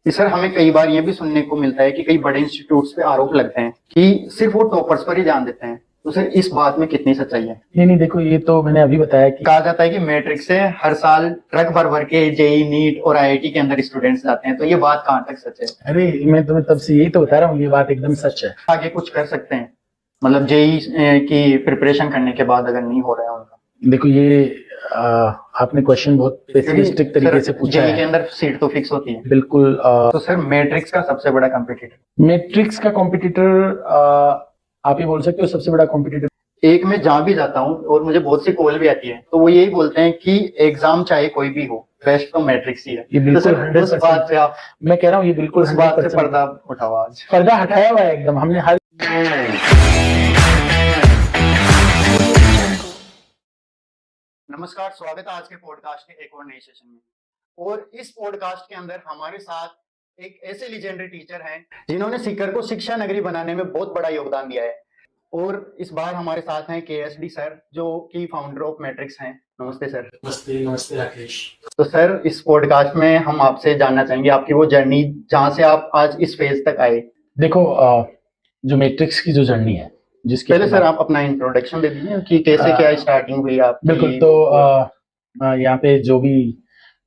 कि सर हमें कई बार ये भी सुनने को मिलता है कि कई बड़े इंस्टीट्यूट्स पे आरोप लगते हैं कि सिर्फ वो टॉपर्स पर ही ध्यान देते हैं, तो सर इस बात में कितनी सच्चाई है? नहीं नहीं, देखो ये तो मैंने अभी बताया कि कहा जाता है कि मैट्रिक्स से हर साल ट्रक भर भर के जेई नीट और आईआईटी के अंदर स्टूडेंट्स जाते हैं, तो ये बात कहाँ तक सच है? अरे मैं तुम्हें तब से यही तो बता रहा हूँ, ये बात एकदम सच है। आगे कुछ कर सकते हैं, मतलब जेई की प्रिपरेशन करने के बाद अगर नहीं हो रहा है उनका? देखो ये आपने क्वेश्चन बहुत पेसिमिस्टिक तरीके से पूछा जेई है। के अंदर सीट तो फिक्स होती है बिल्कुल। तो सर मैट्रिक्स का सबसे बड़ा कॉम्पिटिटर? मैट्रिक्स का कॉम्पिटिटर आप ये बोल सकते हो सबसे बड़ा कॉम्पिटिटर। एक मैं जहां भी जाता हूँ और मुझे बहुत सी कॉल भी आती है, तो वो यही बोलते हैं कि एग्जाम चाहे कोई भी हो, बेस्ट तो मैट्रिक्स ही है। ये बिल्कुल तो सर उस बात पे आप, मैं कह रहा हूँ ये बिल्कुल उस बात से 100% पर्दा उठाओ आज। पर्दा हटाया हुआ है एकदम हमने हर। नमस्कार, स्वागत है आज के पॉडकास्ट के एक और नए सेशन में। और इस पॉडकास्ट के अंदर हमारे साथ एक ऐसे लीजेंडरी टीचर हैं जिन्होंने सीकर को शिक्षा नगरी बनाने में बहुत बड़ा योगदान दिया है। और इस बार हमारे साथ हैं केएसडी सर, जो कि फाउंडर ऑफ मैट्रिक्स हैं। नमस्ते सर। नमस्ते। नमस्ते राकेश। तो सर इस पॉडकास्ट में हम आपसे जानना चाहेंगे आपकी वो जर्नी जहां से आप आज इस फेज तक आए। देखो जो मैट्रिक्स की जो जर्नी है, जिसके पहले सर आप अपना इंट्रोडक्शन दे दीजिए कि कैसे क्या स्टार्टिंग हुई आप? बिल्कुल। तो यहाँ पे जो भी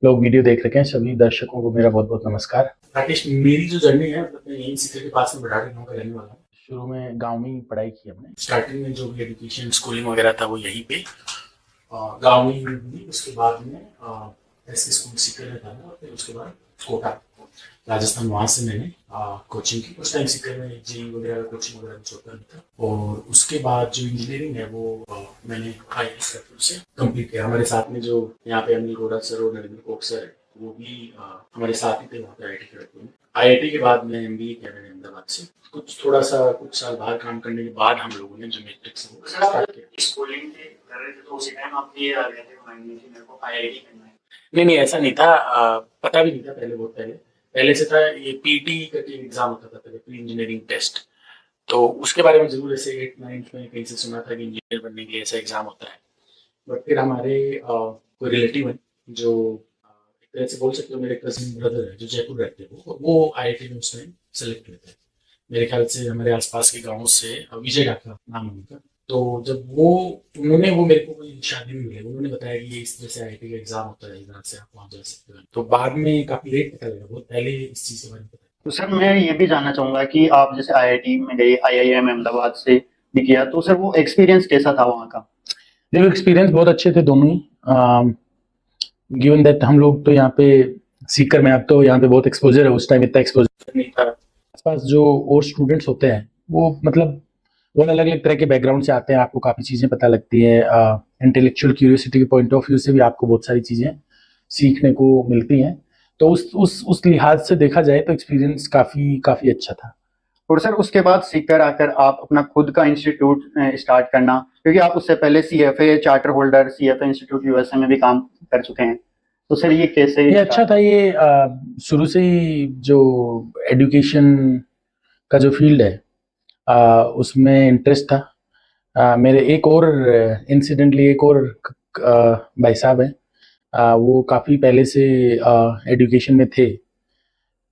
लोग वीडियो देख रहे हैं सभी दर्शकों को मेरा बहुत बहुत नमस्कार। राकेश, मेरी जो जर्नी है मतलब मैं यहीं सीकर के पास में बड़ाड़ी गाँव का रहने वाला हूँ। शुरू में गांव में ही पढ़ाई की हमने। स्टार्टिंग में जो भी एजुकेशन स्कूलिंग वगैरह था वो यहीं पे गांव में ही हुई। उसके बाद में ऐसे स्कूल सीकर में था और फिर उसके बाद कोटा राजस्थान, वहाँ से मैंने कोचिंग की। उस टाइम सीकर में जेई वगैरह कोचिंग वगैरह कुछ होता नहीं था। और उसके बाद जो इंजीनियरिंग है वो मैंने IIT से कंप्लीट किया। हमारे साथ में जो यहाँ पे अनिल गोरा सर और नरेंद्र कोक सर है वो भी हमारे साथ ही थे वहाँ पे IIT खड़गपुर में। IIT के बाद में MBA किया मैंने अहमदाबाद से। कुछ साल बाहर काम करने के बाद हम लोगों ने जो मैट्रिक्स स्टार्ट किया। स्कूलिंग के कर रहे थे तो उसी टाइम आप ये आ गए थे माइंड में कि मेरे को IIT करना है? नहीं, ऐसा नहीं था। पता भी नहीं था पहले, बहुत पहले से था। ये PT का एग्जाम होता था पहले, प्री इंजीनियरिंग टेस्ट। तो उसके बारे में जरूर ऐसे 8-9 में कहीं से सुना था कि इंजीनियर बनने के लिए ऐसा एग्जाम होता है। बट फिर हमारे कोई रिलेटिव है जो एक तरह से बोल सकते हो मेरे कजिन ब्रदर है जो जयपुर रहते हैं, वो IIT में उसमें सेलेक्ट हुए थे। मेरे ख्याल से हमारे आसपास के गाँव से विजय डाका नाम उनका। तो जब उन्होंने मेरे को कोई शादी में मिले, उन्होंने बताया कि ये इस तरह से IIT का एग्जाम होता है, इधर से आप वहाँ जा सकते हो। तो बाद में काफी लेट पता लगा, बहुत पहले इस चीज के बारे में पता। तो सर मैं ये भी जानना चाहूंगा कि आप जैसे IIT में गए, IIM अहमदाबाद से भी किया, तो सर वो एक्सपीरियंस कैसा था वहाँ का? देखो एक्सपीरियंस बहुत अच्छे थे दोनों ही। गिवन दैट हम लोग तो यहाँ पे सीकर में, अब तो यहाँ पे बहुत एक्सपोजर है, उस टाइम इतना एक्सपोजर नहीं था। आसपास जो और स्टूडेंट्स होते हैं वो मतलब वो अलग अलग तरह के बैकग्राउंड से आते हैं, आपको काफ़ी चीज़ें पता लगती है। इंटेलेक्चुअल क्यूरियोसिटी के पॉइंट ऑफ व्यू से भी आपको बहुत सारी चीज़ें सीखने को मिलती हैं। तो उस लिहाज से देखा जाए तो एक्सपीरियंस काफ़ी अच्छा था। और सर उसके बाद सीकर आकर आप अपना खुद का इंस्टीट्यूट स्टार्ट करना, क्योंकि आप उससे पहले CFA charter holder CFA institute USA में भी काम कर चुके हैं, तो सर ये कैसे? ये अच्छा था। ये शुरू से ही जो एजुकेशन का जो फील्ड है उसमें इंटरेस्ट था। मेरे एक और इंसिडेंटली एक और भाई साहब हैं, वो काफ़ी पहले से एजुकेशन में थे,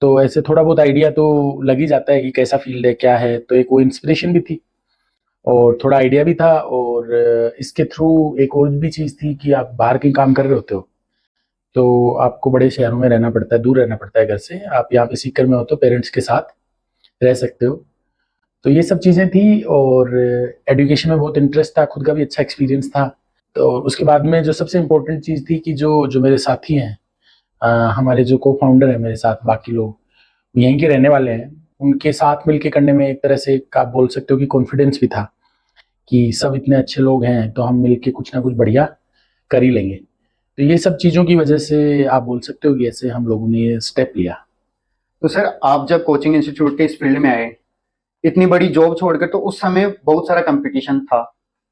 तो ऐसे थोड़ा बहुत आइडिया तो लग ही जाता है कि कैसा फील्ड है क्या है। तो एक वो इंस्पिरेशन भी थी और थोड़ा आइडिया भी था। और इसके थ्रू एक और भी चीज़ थी कि आप बाहर के काम कर रहे होते हो तो आपको बड़े शहरों में रहना पड़ता है, दूर रहना पड़ता है घर से। आप यहाँ पे सीकर में हो तो पेरेंट्स के साथ रह सकते हो। तो ये सब चीज़ें थी और एजुकेशन में बहुत इंटरेस्ट था, खुद का भी अच्छा एक्सपीरियंस था। तो उसके बाद में जो सबसे इम्पोर्टेंट चीज़ थी कि जो मेरे साथी हैं, हमारे जो को फाउंडर हैं मेरे साथ, बाकी लोग यहीं के रहने वाले हैं, उनके साथ मिलके करने में एक तरह से आप बोल सकते हो कि कॉन्फिडेंस भी था कि सब इतने अच्छे लोग हैं तो हम मिलके कुछ ना कुछ बढ़िया कर ही लेंगे। तो ये सब चीज़ों की वजह से आप बोल सकते हो कि ऐसे हम लोगों ने ये स्टेप लिया। तो सर आप जब कोचिंग इंस्टीट्यूट के इस फील्ड में आए, इतनी बड़ी जॉब छोड़कर, तो उस समय बहुत सारा कंपटीशन था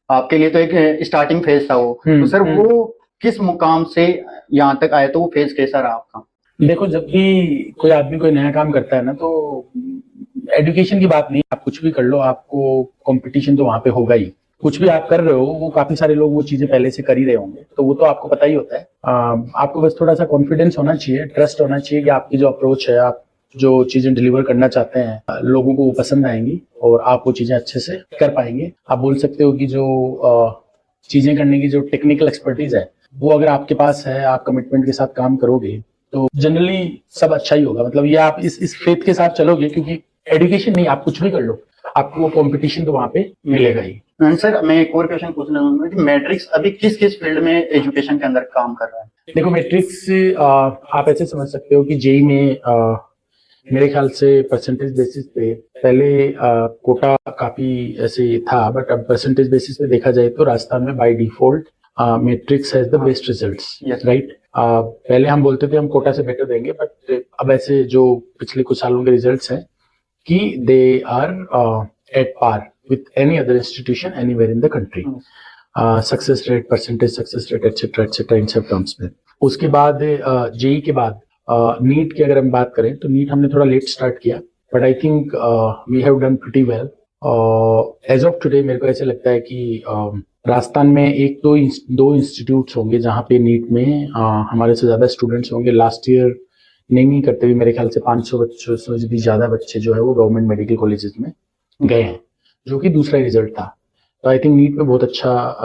आपके लिए, तो एक स्टार्टिंग फेज था वो। तो सर वो किस मुकाम से यहाँ तक आए, तो वो फेज कैसा रहा आपका? देखो जब भी कोई आदमी कोई नया काम करता है ना, तो एजुकेशन की बात नहीं, आप कुछ भी कर लो, आपको कंपटीशन तो वहाँ पे होगा ही। कुछ भी आप कर रहे हो वो काफी सारे लोग वो चीजें पहले से कर ही रहे होंगे, तो वो तो आपको पता ही होता है। आपको बस थोड़ा सा कॉन्फिडेंस होना चाहिए, ट्रस्ट होना चाहिए कि आपकी जो अप्रोच है, आप जो चीजें डिलीवर करना चाहते हैं लोगों को वो पसंद आएंगी और आप वो चीजें अच्छे से कर पाएंगे। आप बोल सकते हो कि जो चीजें करने की जो टेक्निकल एक्सपर्टीज है वो अगर आपके पास है, आप कमिटमेंट के साथ काम करोगे तो जनरली सब अच्छा ही होगा। मतलब ये आप इस फेथ के साथ चलोगे, क्योंकि एजुकेशन नहीं, आप कुछ भी कर लो, आपको वो कंपटीशन तो वहां पे मिलेगा ही। सर मैं एक और क्वेश्चन पूछना चाहूंगा कि मैट्रिक्स अभी किस किस फील्ड में एजुकेशन के अंदर काम कर रहा है? देखो मैट्रिक्स आप ऐसे समझ सकते हो कि जेई में मेरे ख्याल से परसेंटेज बेसिस पे पहले कोटा काफी ऐसे था, बट अब परसेंटेज बेसिस पे देखा जाए तो राजस्थान में by default matrix has the best results, right. पहले हम बोलते थे हम कोटा से बेटर देंगे, बट अब ऐसे जो पिछले कुछ सालों के रिजल्ट्स हैं कि they are at par with any other institution anywhere in the country. Success rate, percentage success rate etcetera इन सब टर्म्स में। उसके बाद जेई के बाद नीट की अगर हम बात करें तो नीट हमने थोड़ा लेट स्टार्ट किया, but I think we have done pretty well. As of today मेरे को ऐसे लगता है कि राजस्थान में एक दो इंस्टीट्यूट्स होंगे जहाँ पे नीट में हमारे से ज्यादा स्टूडेंट्स होंगे। लास्ट ईयर नहीं करते हुए मेरे ख्याल से 500 बच्चों से भी ज्यादा बच्चे जो है वो गवर्नमेंट मेडिकल कॉलेजेस में गए हैं, जो कि दूसरा रिजल्ट था। तो आई थिंक नीट में बहुत अच्छा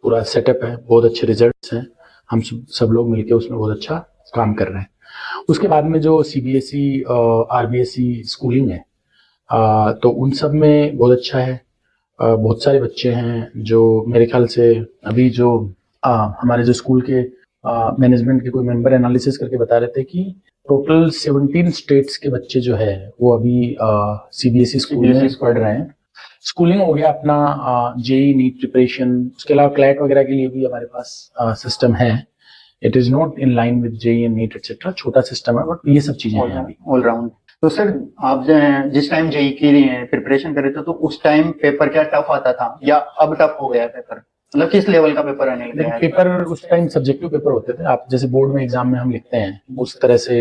पूरा सेटअप है, बहुत अच्छे रिजल्ट्स हैं, हम सब लोग मिलके उसमें बहुत अच्छा काम कर रहे हैं। उसके बाद में जो सीबीएसई आरबीएसई स्कूलिंग है तो उन सब में बहुत अच्छा है। बहुत सारे बच्चे हैं जो मेरे ख्याल से अभी जो हमारे जो स्कूल के मैनेजमेंट के कोई मेंबर एनालिसिस करके बता रहे थे कि टोटल 17 स्टेट्स के बच्चे जो है वो अभी सीबीएसई स्कूल में पढ़ रहे हैं। स्कूलिंग हो गया अपना, जेई नीट प्रिपरेशन, उसके अलावा क्लैट वगैरह के लिए भी हमारे पास सिस्टम है। It is not in line with JEE and NEET etcetera, छोटा सिस्टम है, बट ये सब चीजें हैं अभी ऑल राउंड। तो सर आप जिस टाइम जेई की प्रिपरेशन कर रहे थे तो उस टाइम पेपर क्या टफ आता था या अब टफ हो गया पेपर? मतलब किस लेवल का पेपर आने लगा है? पेपर उस टाइम सब्जेक्टिव पेपर होते थे, आप जैसे बोर्ड में एग्जाम में हम लिखते हैं उस तरह से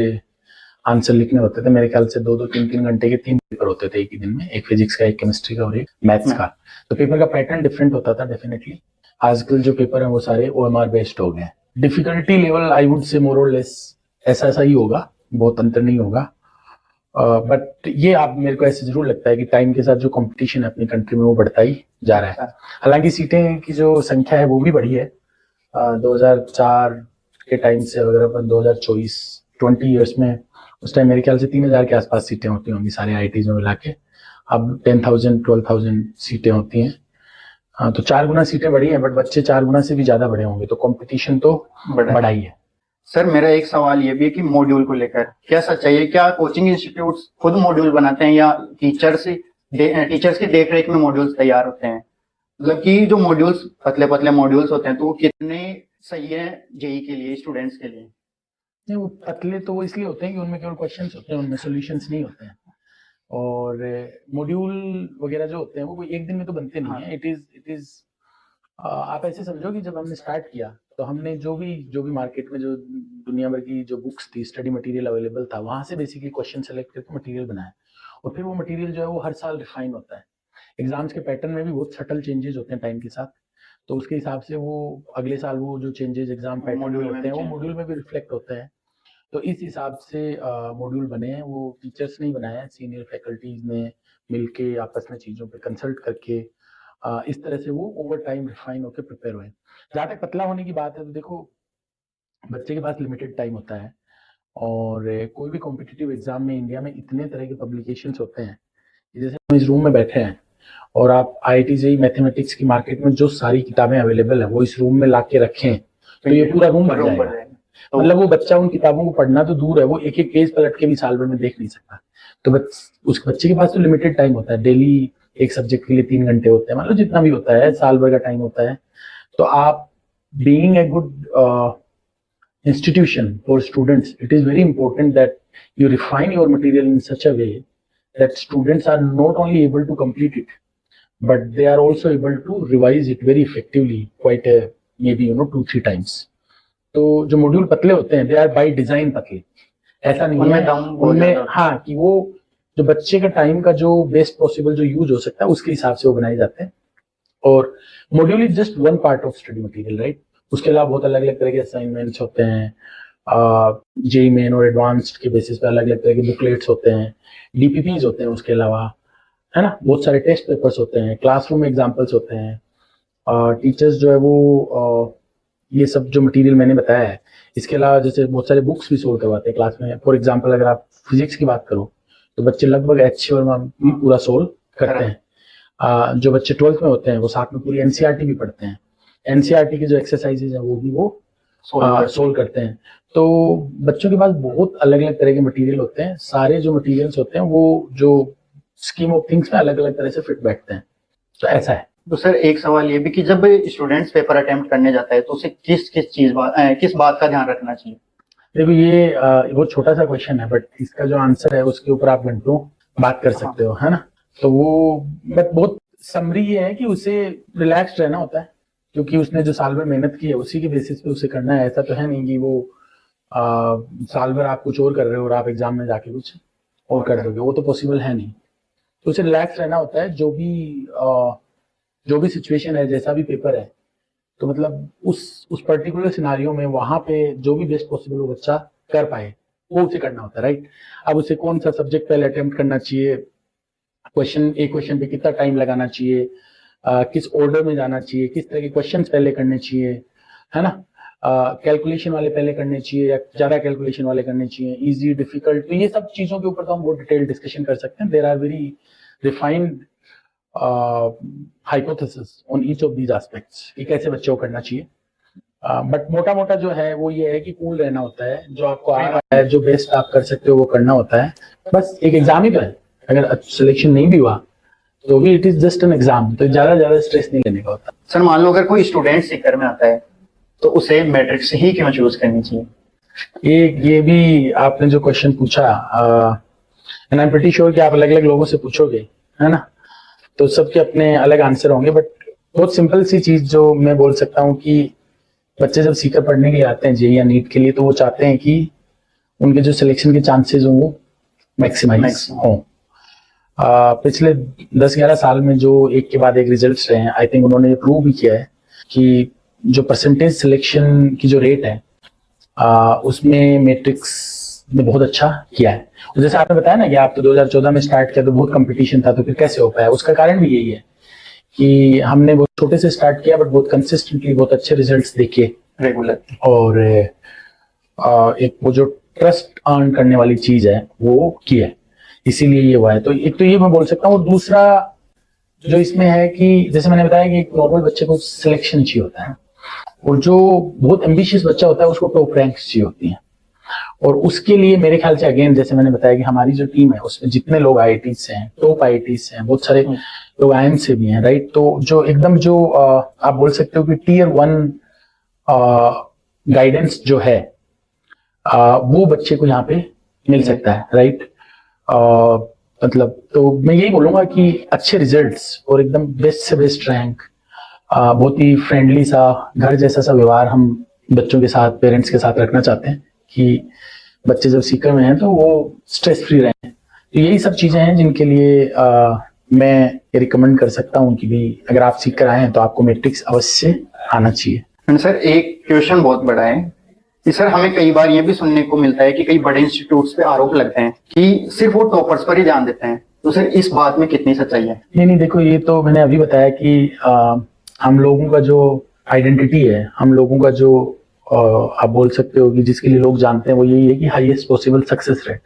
आंसर लिखने होते थे। मेरे ख्याल से 2-3 घंटे के 3 पेपर होते थे एक ही दिन में, एक फिजिक्स का, एक केमिस्ट्री का और एक मैथ्स का। तो पेपर का पैटर्न डिफरेंट होता था डेफिनेटली। आजकल जो पेपर है वो सारे ओएमआर बेस्ड हो गए। Difficulty level I would say मोर और लेस ऐसा ही होगा, बहुत अंतर नहीं होगा। बट ये आप मेरे को ऐसे जरूर लगता है कि टाइम के साथ जो कंपटीशन है अपनी कंट्री में वो बढ़ता ही जा रहा है। हालांकि सीटें की जो संख्या है वो भी बढ़ी है। 2004 के टाइम से अगर अपन 2024 20 ईयर्स में, उस टाइम मेरे ख्याल से 3000 के आसपास सीटें होती होंगी सारे आईटीज में मिला के। अब 10,000 12,000 सीटें होती हैं। तो 4 गुना सीटें बढ़ी हैं, बट बच्चे 4 गुना से भी ज्यादा बढ़े होंगे, तो कंपटीशन तो बढ़ा ही है। सर मेरा एक सवाल ये भी है कि मॉड्यूल को लेकर क्या सच्चाई है? क्या कोचिंग इंस्टीट्यूट्स खुद मॉड्यूल बनाते हैं या टीचर्स की देखरेख में मॉड्यूल्स तैयार होते हैं? मतलब कि जो मॉड्यूल्स पतले मॉड्यूल्स होते हैं तो वो कितने सही है जेई के लिए, स्टूडेंट्स के लिए? नहीं, वो पतले तो वो इसलिए होते हैं कि उनमें केवल क्वेश्चंस होते हैं, उनमें सॉल्यूशंस नहीं होते हैं। और मॉड्यूल वगैरह जो होते हैं वो कोई एक दिन में तो बनते नहीं है। इट इज आप ऐसे समझो कि जब हमने स्टार्ट किया तो हमने जो भी मार्केट में जो दुनिया भर की जो बुक्स थी, स्टडी मटेरियल अवेलेबल था, वहां से बेसिकली क्वेश्चन सेलेक्ट करके मटेरियल बनाया। और फिर वो मटेरियल जो है वो हर साल रिफाइन होता है। एग्जाम्स के पैटर्न में भी बहुत सटल चेंजेस होते हैं टाइम के साथ, तो उसके हिसाब से वो अगले साल वो जो चेंजेस एग्जाम पैटर्न में होते हैं वो मॉड्यूल में भी रिफ्लेक्ट होते हैं। तो इस हिसाब से मॉड्यूल बने हैं, वो टीचर्स नहीं बनाए हैं, सीनियर फैकल्टीज ने मिलके आपस में चीज़ों पे कंसल्ट करके इस तरह से वो ओवर टाइम रिफाइन होकर प्रिपेयर हुए। जहाँ तक पतला होने की बात है तो देखो, बच्चे के पास लिमिटेड टाइम होता है और कोई भी कॉम्पिटिटिव एग्जाम में इंडिया में इतने तरह के पब्लिकेशंस होते हैं। जैसे हम इस रूम में बैठे हैं और आप IIT जेईई मैथमेटिक्स की मार्केट में जो सारी किताबें अवेलेबल है वो इस रूम में ला के रखें तो ये पूरा रूम भर जाएगा। मतलब वो बच्चा उन किताबों को पढ़ना तो दूर है, वो एक एक पेज पलट के भी साल भर में देख नहीं सकता। तो उस बच्चे के पास तो लिमिटेड टाइम होता है, डेली एक सब्जेक्ट के लिए 3 घंटे होते हैं, मतलब जितना भी होता है, साल भर का टाइम होता है। तो आप being a good institution for students, it is very important that you refine your material in such a way that students are not only able to complete it, but they are also able to revise it very effectively, quite a maybe 2-3 times. तो जो module पतले होते हैं, they are by design पतले, ऐसा नहीं है उनमें हाँ कि वो जो बच्चे का टाइम का जो बेस्ट पॉसिबल जो यूज हो सकता है उसके हिसाब से वो बनाए जाते हैं। और module is just one part of study material, right. उसके अलावा बहुत अलग अलग तरह के असाइनमेंट्स होते हैं, जेई मेन और एडवांस्ड के बेसिस पे अलग अलग तरह के बुकलेट्स होते हैं, डीपीपीज होते हैं, उसके अलावा है ना बहुत सारे टेस्ट पेपर्स होते हैं, क्लासरूम एग्जाम्पल्स होते हैं, टीचर्स जो है वो ये सब जो मटेरियल मैंने बताया है, इसके अलावा जैसे बहुत सारे बुक्स भी सोल्व करवाते हैं क्लास में। फॉर एग्जांपल अगर आप फिजिक्स की बात करो तो बच्चे लगभग एच वर्मा पूरा सोल्व करते हैं। जो बच्चे 12th में होते हैं वो साथ में पूरी एनसीईआरटी भी पढ़ते हैं, एनसीईआरटी की जो एक्सरसाइजेज है वो भी वो सोल्व करते हैं। तो बच्चों के पास बहुत अलग अलग तरह के मटेरियल होते हैं, सारे जो मटेरियल्स होते हैं वो जो स्कीम ऑफ थिंग्स में अलग अलग तरह से फिट बैठते हैं। तो ऐसा है। तो सर एक सवाल ये भी कि जब स्टूडेंट्स पेपर अटेम्प्ट करने जाता है तो उसे किस बात का ध्यान रखना चाहिए? देखो ये बहुत छोटा सा क्वेश्चन है, बट इसका जो आंसर है उसके ऊपर आप घंटों बात कर सकते हो, है ना। तो वो बट बहुत समरी ये है कि उसे रिलैक्स्ड रहना होता है, क्योंकि उसने जो साल भर मेहनत की है उसी के बेसिस पे उसे करना है। ऐसा तो है नहीं कि वो साल भर आप कुछ और कर रहे हो और आप एग्जाम में जाके कुछ और कर दोगे, वो तो पॉसिबल है नहीं। तो उसे रिलैक्स रहना होता है। जो भी सिचुएशन है, जैसा भी पेपर है, तो मतलब उस पर्टिकुलर सिनारियो में वहां पे जो भी बेस्ट पॉसिबल वो बच्चा कर पाए वो उसे करना होता है, राइट। अब उसे कौन सा सब्जेक्ट पहले अटेम्प्ट करना चाहिए, एक क्वेश्चन पे कितना टाइम लगाना चाहिए, किस ऑर्डर में जाना चाहिए, किस तरह के क्वेश्चंस पहले करने चाहिए, है ना, कैलकुलेशन वाले पहले करने चाहिए या ज्यादा कैलकुलेशन वाले करने चाहिए, इजी डिफिकल्ट, तो ये सब चीजों के ऊपर तो हम बहुत डिटेल डिस्कशन कर सकते हैं। There are very refined hypothesis on each of these aspects कि कैसे बच्चों को करना चाहिए। बट मोटा मोटा जो है वो ये है कि कूल रहना होता है, जो आपको आ रहा है, जो बेस्ट आप कर सकते हो वो करना होता है। बस एक एग्जाम ही तो है, अगर सिलेक्शन नहीं भी हुआ तो भी it is just an exam, तो ज्यादा स्ट्रेस नहीं लेने का होता। सर मान लो अगर कोई स्टूडेंट सीकर में आता है तो उसे मैट्रिक्स ही क्यों चूज करनी चाहिए? ये भी आपने जो क्वेश्चन पूछा, and I am pretty sure कि आप अलग अलग लोगों से पूछोगे, है ना, तो सबके अपने अलग आंसर होंगे। बट बहुत सिंपल सी चीज जो मैं बोल सकता हूँ कि बच्चे जब सीकर पढ़ने के लिए आते हैं जेईई या नीट के लिए, तो वो चाहते हैं कि उनके जो सिलेक्शन के चांसेस हों वो मैक्सिमाइज हों। पिछले 10-11 साल में जो एक के बाद एक रिजल्ट्स रहे हैं, आई थिंक उन्होंने प्रूव भी किया है कि जो परसेंटेज सिलेक्शन की जो रेट है उसमें मैट्रिक्स ने बहुत अच्छा किया है। और जैसे आपने बताया ना कि आप तो 2014 में स्टार्ट किया तो बहुत कंपटीशन था, तो फिर कैसे हो पाया? उसका कारण भी यही है कि हमने बहुत छोटे से स्टार्ट किया बट बहुत कंसिस्टेंटली बहुत अच्छे रिजल्ट्स देखे रेगुलर, और एक वो जो ट्रस्ट अर्न करने वाली चीज है वो की है, इसीलिए ये हुआ है। तो एक तो ये मैं बोल सकता हूँ। दूसरा जो इसमें है कि जैसे मैंने बताया कि एक नॉर्मल बच्चे को सिलेक्शन चाहिए होता है, और जो बहुत एम्बिशियस बच्चा होता है उसको टॉप रैंक्स चाहिए होती हैं। और उसके लिए मेरे ख्याल से अगेन जैसे मैंने बताया कि हमारी जो टीम है उसमें जितने लोग आईआईटी से हैं, टॉप आईआईटी से हैं, बहुत सारे लोग आईएम से भी हैं, राइट। तो जो एकदम जो आप बोल सकते हो कि टियर 1 गाइडेंस जो है वो बच्चे को यहाँ पे मिल सकता है, राइट। मतलब तो मैं यही बोलूंगा कि अच्छे रिजल्ट्स और एकदम बेस्ट से बेस्ट रैंक, बहुत ही फ्रेंडली सा घर जैसा सा व्यवहार हम बच्चों के साथ, पेरेंट्स के साथ रखना चाहते हैं कि बच्चे जब सीकर में हैं तो वो स्ट्रेस फ्री रहें। तो यही सब चीजें हैं जिनके लिए मैं रिकमेंड कर सकता हूँ कि भी अगर आप सीकर आए हैं तो आपको मैट्रिक्स अवश्य आना चाहिए। सर एक क्वेश्चन बहुत बड़ा है कि सर हमें कई बार ये भी सुनने को मिलता है कि कई बड़े इंस्टीट्यूट्स पे आरोप लगते हैं कि सिर्फ वो टॉपर्स पर ही ध्यान देते हैं, तो सर इस बात में कितनी सच्चाई है? नहीं, देखो ये तो मैंने अभी बताया कि हम लोगों का जो आइडेंटिटी है, हम लोगों का जो आप बोल सकते हो कि जिसके लिए लोग जानते हैं वो यही है कि हाईएस्ट पॉसिबल सक्सेस रेट।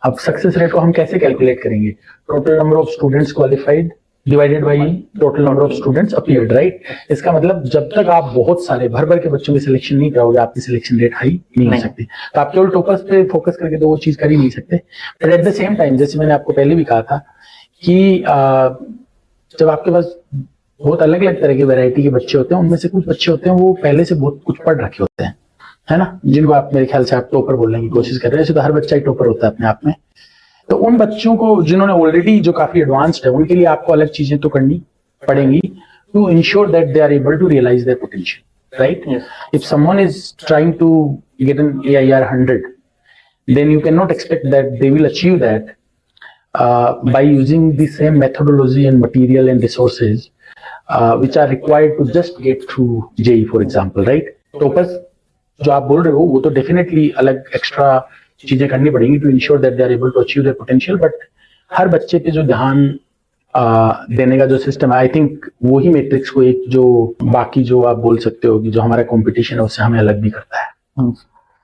अब सक्सेस रेट को हम कैसे कैलकुलेट करेंगे? Total number of students qualified divided by total number of students appeared, right. इसका मतलब जब तक आप बहुत सारे भर के बच्चों की सिलेक्शन नहीं कराओगे आपकी सिलेक्शन रेट हाई नहीं हो सकती। तो आप केवल टॉपर्स पे फोकस करके तो वो चीज कर ही नहीं सकते। But at the same time जैसे मैंने आपको पहले भी कहा था कि जब आपके पास बहुत अलग अलग तरह की वैरायटी के बच्चे होते हैं, उनमें से कुछ बच्चे होते हैं वो पहले से बहुत कुछ पढ़ रखे होते हैं, है ना, जिनको आप मेरे ख्याल से आप टॉपर बोलने की कोशिश कर रहे हैं। ऐसे तो हर बच्चा ही टॉपर होता है अपने आप में। तो उन बच्चों को जिन्होंने ऑलरेडी जो काफी एडवांस्ड है उनके लिए आपको अलग चीजें तो करनी पड़ेंगी to ensure that they are able to realise their potential, right. If someone is trying to get an AIR 100 then you cannot expect that they will achieve that by using the same methodology and material and resources which are required to just get through JEE, for example, right? Toppers जो आप बोल रहे हो वो तो definitely अलग extra चीजें करनी पड़ेंगी to ensure that they are able to achieve their potential, but हर बच्चे पे जो ध्यान देने का जो सिस्टम है, आई थिंक वो ही मैट्रिक्स को एक जो बाकी जो आप बोल सकते हो कि जो हमारा कंपटीशन है उससे हमें अलग भी करता है।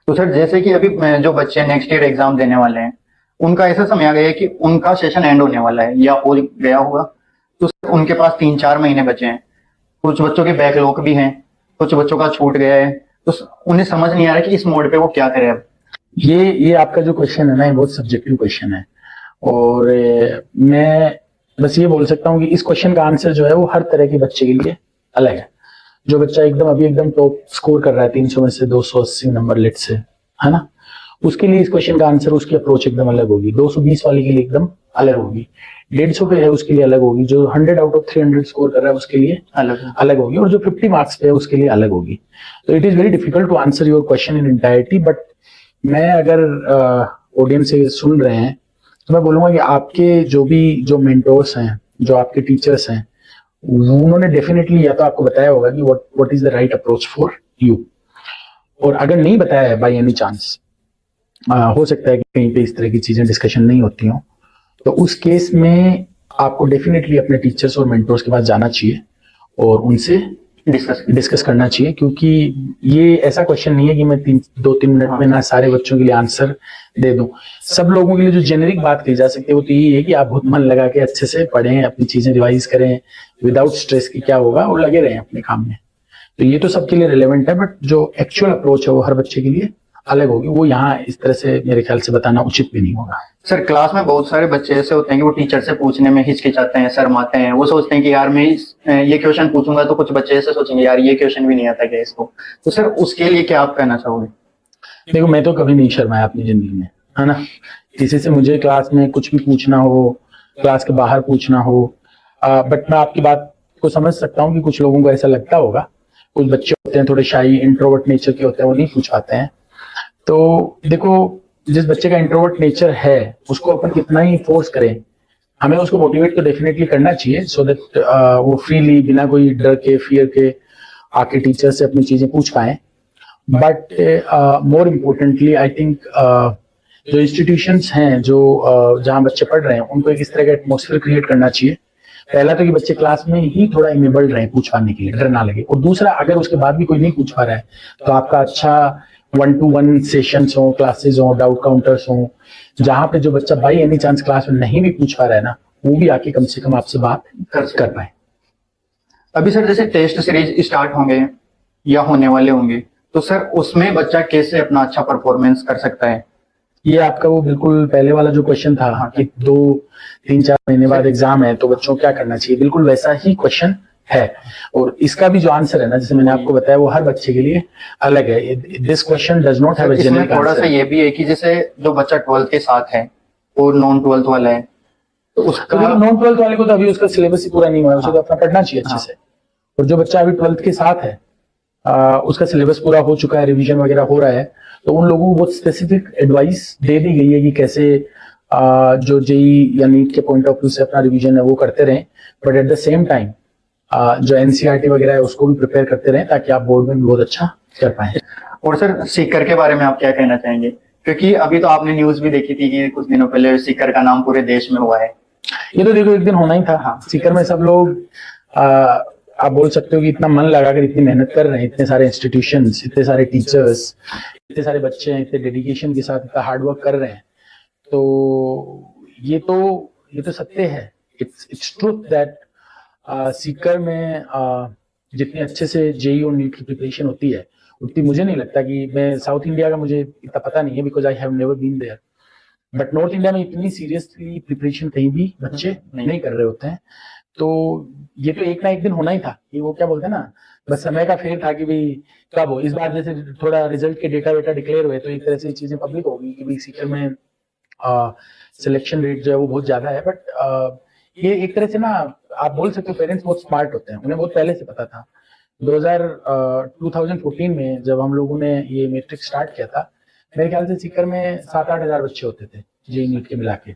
तो सर जैसे कि अभी जो बच्चे नेक्स्ट ईयर एग्जाम देने वाले हैं, उनका ऐसा समय आ गया है कि उनका सेशन एंड होने वाला है या हो गया होगा, तो सर उनके पास 3-4 महीने बचे हैं। कुछ बच्चों के बैकलॉग भी हैं, कुछ बच्चों का छूट गया है, तो उन्हें समझ नहीं आ रहा कि इस मोड पे वो क्या करे अब। ये आपका जो क्वेश्चन है ना, ये बहुत सब्जेक्टिव क्वेश्चन है, और मैं बस ये बोल सकता हूँ कि इस क्वेश्चन का आंसर जो है वो हर तरह के बच्चे के लिए अलग है। जो बच्चा एकदम टॉप स्कोर कर रहा है 300 में से 280 नंबर लेट से, है ना, उसके लिए इस क्वेश्चन का आंसर, उसकी अप्रोच एकदम अलग होगी। 220 वाले के लिए एकदम अलग होगी। 150 पे है उसके लिए अलग होगी। जो 100 आउट ऑफ 300 स्कोर कर रहा है उसके लिए अलग होगी, और जो 50 मार्क्स पे है उसके लिए अलग होगी। तो it is very difficult to answer your question in entirety, but मैं अगर ऑडियंस से सुन रहे हैं तो मैं बोलूंगा कि आपके जो मेंटोर्स हैं, जो आपके टीचर्स हैं, उन्होंने डेफिनेटली या तो आपको बताया होगा कि what is the right approach for you, और अगर नहीं बताया है बाय एनी चांस, हो सकता है कि कहीं पे इस तरह की चीजें डिस्कशन नहीं होती हो, तो उस केस में आपको डेफिनेटली अपने टीचर्स और मेंटोर्स के पास जाना चाहिए और उनसे डिस्कस करना चाहिए, क्योंकि ये ऐसा क्वेश्चन नहीं है कि मैं 2-3 मिनट में ना सारे बच्चों के लिए आंसर दे दूं। सब लोगों के लिए जो जेनेरिक बात कही जा सकती है वो तो यही है कि आप बहुत मन लगा के अच्छे से पढ़ें, अपनी चीजें रिवाइज करें विदाउट स्ट्रेस की क्या होगा, और लगे रहें अपने काम में। तो ये तो सबके लिए रिलेवेंट है, बट जो एक्चुअल अप्रोच है वो हर बच्चे के लिए अलग होगी। वो यहाँ इस तरह से मेरे ख्याल से बताना उचित भी नहीं होगा। सर क्लास में बहुत सारे बच्चे ऐसे होते हैं कि वो टीचर से पूछने में हिचकिचाते हैं, शर्माते हैं। वो सोचते हैं कि यार मैं ये क्वेश्चन पूछूंगा तो कुछ बच्चे ऐसे सोचेंगे यार ये क्वेश्चन भी नहीं आता क्या इसको। तो सर उसके लिए क्या आप कहना चाहोगे? देखो, मैं तो कभी नहीं शर्माया अपनी जिंदगी में, है ना। किसी से मुझे क्लास में कुछ भी पूछना हो, क्लास के बाहर पूछना हो, बट मैं आपकी बात को समझ सकता हूँ कि कुछ लोगों को ऐसा लगता होगा। कुछ बच्चे होते हैं थोड़े शाई इंट्रोवर्ट नेचर के होते हैं, वो नहीं पूछ पाते हैं। तो देखो, जिस बच्चे का इंट्रोवर्ट नेचर है उसको अपन कितना ही फोर्स करें, हमें उसको मोटिवेट तो डेफिनेटली करना चाहिए, सो दैट वो फ्रीली बिना कोई डर के फियर के आके टीचर से अपनी चीजें पूछ पाए। But more importantly I think जो इंस्टीट्यूशंस हैं, जो जहाँ बच्चे पढ़ रहे हैं, उनको एक इस तरह का एटमोसफियर क्रिएट करना चाहिए। पहला तो कि बच्चे क्लास में ही थोड़ा इनेबल्ड रहे पूछ पाने के लिए, डर ना लगे। और दूसरा, अगर उसके बाद भी कोई नहीं पूछ पा रहा है तो आपका अच्छा 1-to-1 सेशंस हो, क्लासेस हो, डाउट काउंटर्स हो, जहां पे जो बच्चा बाई एनी चांस क्लास में नहीं भी पूछ पा रहा है ना, वो भी आके कम से कम आपसे बात कर पाए। अभी सर जैसे टेस्ट सीरीज स्टार्ट होंगे या होने वाले होंगे, तो सर उसमें बच्चा कैसे अपना अच्छा परफॉर्मेंस कर सकता है? ये आपका वो बिल्कुल पहले वाला जो क्वेश्चन था कि 2-3-4 महीने बाद एग्जाम है तो बच्चों को क्या करना चाहिए, बिल्कुल वैसा ही क्वेश्चन है। और इसका भी जो आंसर है ना, जैसे मैंने आपको बताया, वो हर बच्चे के लिए अलग है। This question does not have a generic answer. थोड़ा सा ये भी है कि जैसे जो बच्चा 12th के साथ है और नॉन 12th वाला है, तो उसका नॉन 12th वाले को तो अभी उसका सिलेबस ही पूरा नहीं हुआ है, उसे तो अपना पढ़ना चाहिए अच्छे से। और जो बच्चा अभी 12th के साथ है, उसका सिलेबस पूरा हो चुका है, रिवीजन वगैरह हो रहा है, तो उन लोगों को बहुत स्पेसिफिक एडवाइस दे दी गई है कि कैसे जो जेई या नीट के पॉइंट ऑफ व्यू से अपना रिवीजन है वो करते रहें, but at the same time जो एनसीईआरटी वगैरह है उसको भी प्रिपेयर करते रहें, ताकि आप बोर्ड में भी बहुत अच्छा कर पाए। और सर सीकर के बारे में आप क्या कहना चाहेंगे? क्योंकि अभी तो आपने न्यूज भी देखी थी कि कुछ दिनों पहले सीकर का नाम पूरे देश में हुआ है। ये तो देखो एक दिन होना ही था। सीकर में सब लोग आप बोल सकते हो कि इतना मन लगाकर इतनी मेहनत कर रहे हैं, इतने सारे इंस्टीट्यूशंस, इतने सारे टीचर्स, इतने सारे बच्चे हैं, इतने डेडिकेशन के साथ इतना हार्ड वर्क कर रहे हैं। तो ये तो सत्य है। इट्स ट्रूथ दैट सीकर में जितने अच्छे से जेई और नीट की प्रिपरेशन होती है, उतनी मुझे नहीं लगता कि मैं साउथ इंडिया का मुझे इतना पता नहीं है, because I have never been there, but north India में इतनी सीरियसली प्रिपरेशन कहीं भी बच्चे नहीं कर रहे होते हैं। तो ये तो एक ना एक दिन होना ही था कि वो क्या बोलते हैं ना, बस समय का फेर था कि भाई कब हो। इस बार जैसे थोड़ा रिजल्ट के डेटा वेटा डिक्लेयर हुए तो एक तरह से चीजें पब्लिक होगी कि भाई सीकर में सिलेक्शन रेट जो है वो बहुत ज्यादा है। बट ये एक तरह से ना आप बोल सकते हो पेरेंट्स बहुत स्मार्ट होते हैं, उन्हें बहुत पहले से पता था। 2014 में जब हम लोगों ने ये मैट्रिक स्टार्ट किया था, मेरे ख्याल से सीकर में 7-8 हजार बच्चे होते थे जेई नीट के मिला के।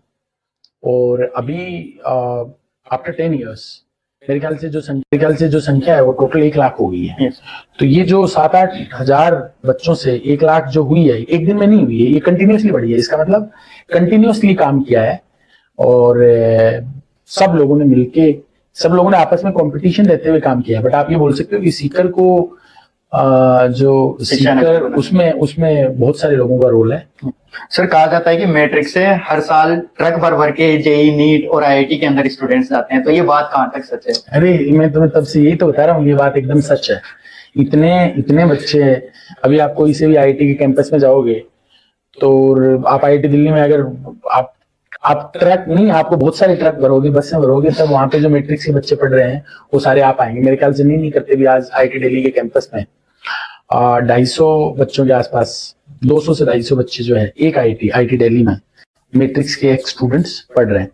और अभी आफ्टर 10 years मेरे ख्याल से जो संख्या है वो टोटल 1 लाख हो गई है। Yes. तो ये जो 7-8 हजार बच्चों से 1 लाख जो हुई है, एक दिन में नहीं हुई है, ये कंटिन्यूसली बढ़ी है। इसका मतलब कंटिन्यूसली काम किया है और सब लोगों ने आपस में कंपटीशन रहते हुए काम किया है। बट आप ये बोल सकते हो कि सीकर को उसमें बहुत सारे लोगों का रोल है। सर, कहा जाता है कि मैट्रिक से हर साल ट्रक भर के जेई, नीट और आईआईटी के अंदर स्टूडेंट्स जाते हैं, तो ये बात कहाँ तक सच है? अरे मैं तुम्हें तब से यही तो बता रहा हूँ, ये बात एकदम सच है। इतने बच्चे, अभी आप कोई से भी आईआईटी के कैंपस में जाओगे तो आप आईआईटी दिल्ली में अगर आप ट्रक नहीं, आपको बहुत सारे ट्रक भरोगे, बसें भरोगे, तब वहां पे जो मैट्रिक्स के बच्चे पढ़ रहे हैं वो सारे आप आएंगे। मेरे ख्याल से नहीं करते भी आज आईआईटी दिल्ली के कैंपस में 250 बच्चों के आसपास, 200 से 250 बच्चे जो है एक आईआईटी दिल्ली में मैट्रिक्स के स्टूडेंट्स पढ़ रहे हैं।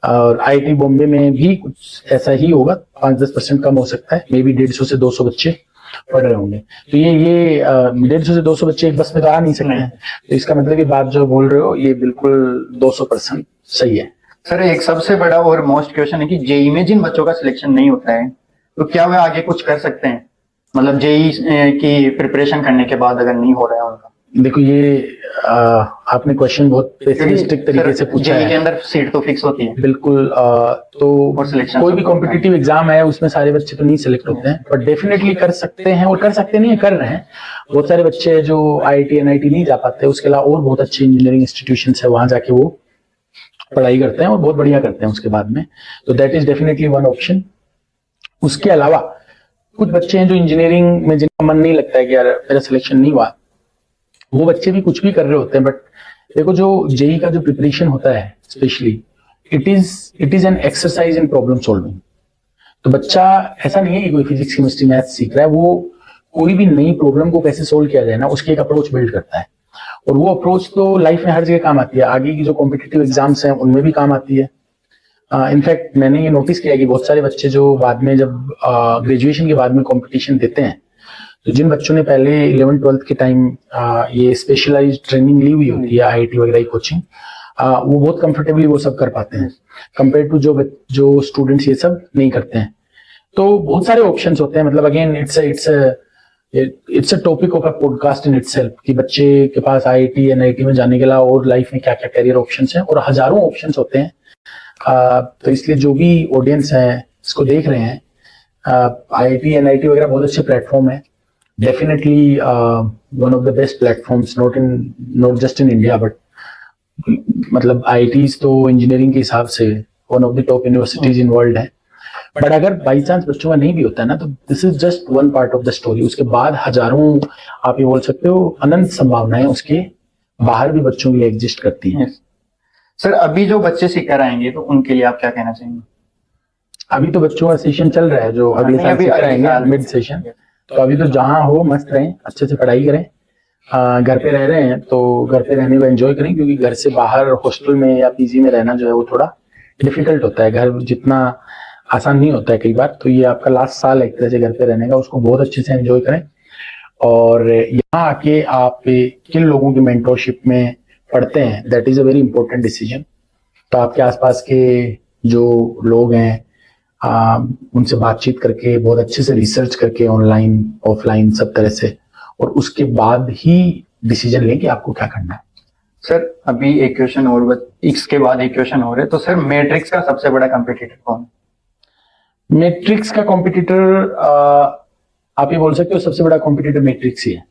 और आईआईटी बॉम्बे में भी कुछ ऐसा ही होगा, 5-10% कम हो सकता है, मे बी 150 से 200 बच्चे पढ़ रहे होंगे। तो ये 150 से 200 बच्चे एक बस में तो आ नहीं सकते हैं। तो इसका मतलब ये बात जो बोल रहे हो ये बिल्कुल 200% सही है। सर, एक सबसे बड़ा और मोस्ट क्वेश्चन है कि जेई में जिन बच्चों का सिलेक्शन नहीं होता है तो क्या वे आगे कुछ कर सकते हैं? मतलब जेई की प्रिपरेशन करने के बाद अगर नहीं हो रहा है उनका? देखो, ये आपने क्वेश्चन बहुत पेसिमिस्टिक तरीके से पूछा है। जेई के अंदर सीट तो फिक्स होती है बिल्कुल। तो कोई भी कॉम्पिटिटिव एग्जाम है उसमें सारे बच्चे तो नहीं सिलेक्ट होते हैं, बट डेफिनेटली कर सकते हैं, और कर सकते नहीं कर रहे हैं। बहुत सारे बच्चे जो आईआईटी एनआईटी नहीं जा पाते, उसके अलावा और बहुत अच्छे इंजीनियरिंग इंस्टीट्यूशन है, वहां जाके वो पढ़ाई करते हैं और बहुत बढ़िया करते हैं उसके बाद में। तो that is definitely one option. उसके अलावा कुछ बच्चे हैं जो इंजीनियरिंग में जिनका मन नहीं लगता है कि यार मेरा सिलेक्शन नहीं हुआ, वो बच्चे भी कुछ भी कर रहे होते हैं। बट देखो, जो जेई का जो प्रिपरेशन होता है specially, it is an exercise in problem solving. तो बच्चा ऐसा नहीं है कि कोई फिजिक्स केमिस्ट्री मैथ्स सीख रहा है, वो कोई भी नई प्रॉब्लम को कैसे सोल्व किया जाए ना, उसकी एक अप्रोच बिल्ड करता है। और वो अप्रोच तो लाइफ में हर जगह काम आती है, आगे की जो कॉम्पिटिटिव एग्जाम्स हैं उनमें भी काम आती है। इनफैक्ट मैंने ये नोटिस किया कि बहुत सारे बच्चे जो बाद में जब ग्रेजुएशन के बाद में कंपटीशन देते हैं, तो जिन बच्चों ने पहले 11th-12th के टाइम ये स्पेशलाइज्ड ट्रेनिंग ली हुई होती है, आईआईटी वगैरह की कोचिंग, वो बहुत कंफर्टेबली वो सब कर पाते हैं कंपेयर टू जो स्टूडेंट्स ये सब नहीं करते हैं। तो बहुत सारे ऑप्शंस होते हैं। मतलब again it's a topic of a podcast in itself कि बच्चे के पास आईआईटी एनआईटी में जाने के अलावा और लाइफ में क्या क्या कैरियर ऑप्शंस हैं, और हजारों ऑप्शंस होते हैं। तो इसलिए जो भी ऑडियंस है इसको देख रहे हैं, आईआईटी एनआईटी वगैरह बहुत अच्छे प्लेटफॉर्म है, definitely one of the best platforms, not just in India but मतलब आईआईटीज तो इंजीनियरिंग के हिसाब से one of the top universities in world है। बट अगर बाई चांस बच्चों का नहीं भी होता है ना, तो this is just one part of the story. उसके बाद हजारों, आप ये बोल सकते हो अनंत संभावनाएं उसके बाहर भी बच्चों के लिए एग्जिस्ट करती हैं। सर, अभी जो बच्चे सीकर आएंगे तो उनके लिए आप क्या कहना चाहेंगे? अभी तो बच्चों का सेशन चल रहा है जो अगले साल सीकर आएंगे, मिड सेशन। तो अभी तो जहां हो मस्त रहें, अच्छे से पढ़ाई करें। घर पे रह रहे हैं तो घर पे रहने को एंजॉय करें, क्योंकि घर से बाहर हॉस्टल में या पीजी में रहना जो है वो थोड़ा डिफिकल्ट होता है, घर जितना आसान नहीं होता है कई बार। तो ये आपका लास्ट साल एक तरह से घर पे रहने का, उसको बहुत अच्छे से एंजॉय करें। और यहाँ आके आप किन लोगों की मेंटरशिप में पढ़ते हैं, that is a very important decision. तो आपके आसपास के जो लोग हैं उनसे बातचीत करके, बहुत अच्छे से रिसर्च करके, ऑनलाइन ऑफलाइन सब तरह से, और उसके बाद ही डिसीजन लें कि आपको क्या करना है। सर, अभी एक क्वेश्चन और, इसके बाद एक क्वेश्चन और है। तो सर, मैट्रिक्स का सबसे बड़ा कंपटीटर कौन? मैट्रिक्स का कॉम्पिटिटर आप ये बोल सकते हो सबसे बड़ा कॉम्पिटिटर मैट्रिक्स ही है।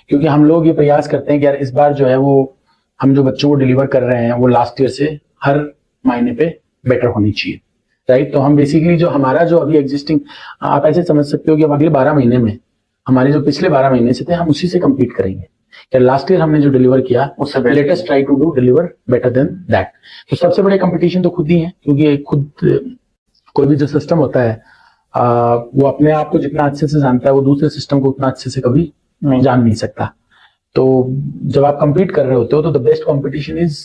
क्योंकि हम लोग ये प्रयास करते हैं कि यार इस बार जो है वो हम जो बच्चों को डिलीवर कर रहे हैं वो लास्ट ईयर से हर महीने पे बेटर होनी चाहिए, राइट। तो हम बेसिकली जो हमारा जो अभी एग्जिस्टिंग, आप ऐसे समझ सकते हो कि अब अगले 12 महीने में हमारे जो पिछले 12 महीने से थे हम उसी से कम्पीट करेंगे। लास्ट ईयर हमने जो डिलीवर किया उससे let us try to do deliver better than that. तो सबसे बड़े कंपटीशन तो खुद ही है, क्योंकि खुद कोई भी जो सिस्टम होता है वो अपने आप को जितना अच्छे से जानता है वो दूसरे सिस्टम को उतना अच्छे से कभी जान नहीं सकता। तो जब आप कंपीट कर रहे होते हो तो the best competition is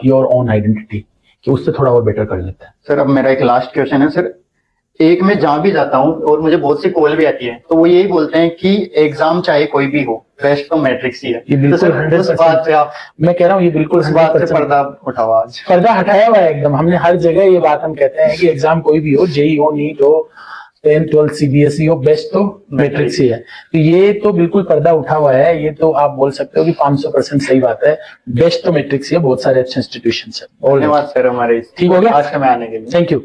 your own identity, कि उससे थोड़ा और बेटर कर लेता है। सर, अब मेरा एक लास्ट क्वेश्चन है। सर, एक मैं जहाँ भी जाता हूँ और मुझे बहुत सी कॉल भी आती है, तो वो यही बोलते हैं कि एग्जाम चाहे कोई भी हो, बेस्ट तो मैट्रिक्स ही है। ये तो बिल्कुल सर उस 100% बात पे आप मैं कह रहा हूँ, ये बिल्कुल उस बात से 100% पर्दा उठाओ आज। पर्दा हटाया हुआ है एकदम। हमने हर जगह ये बात हम कहते हैं कि एग्जाम कोई भी हो, जेई हो, नीट हो, 10th 12th सीबीएसई हो, बेस्ट तो मैट्रिक्स ही है। तो ये तो बिल्कुल पर्दा उठा हुआ है, ये तो आप बोल सकते हो कि 500% सही बात है। बेस्ट तो मैट्रिक्स ही है, बहुत सारे अच्छे इंस्टीट्यूशन है। धन्यवाद सर हमारे ठीक हो गया, आज में आने के लिए। Thank you.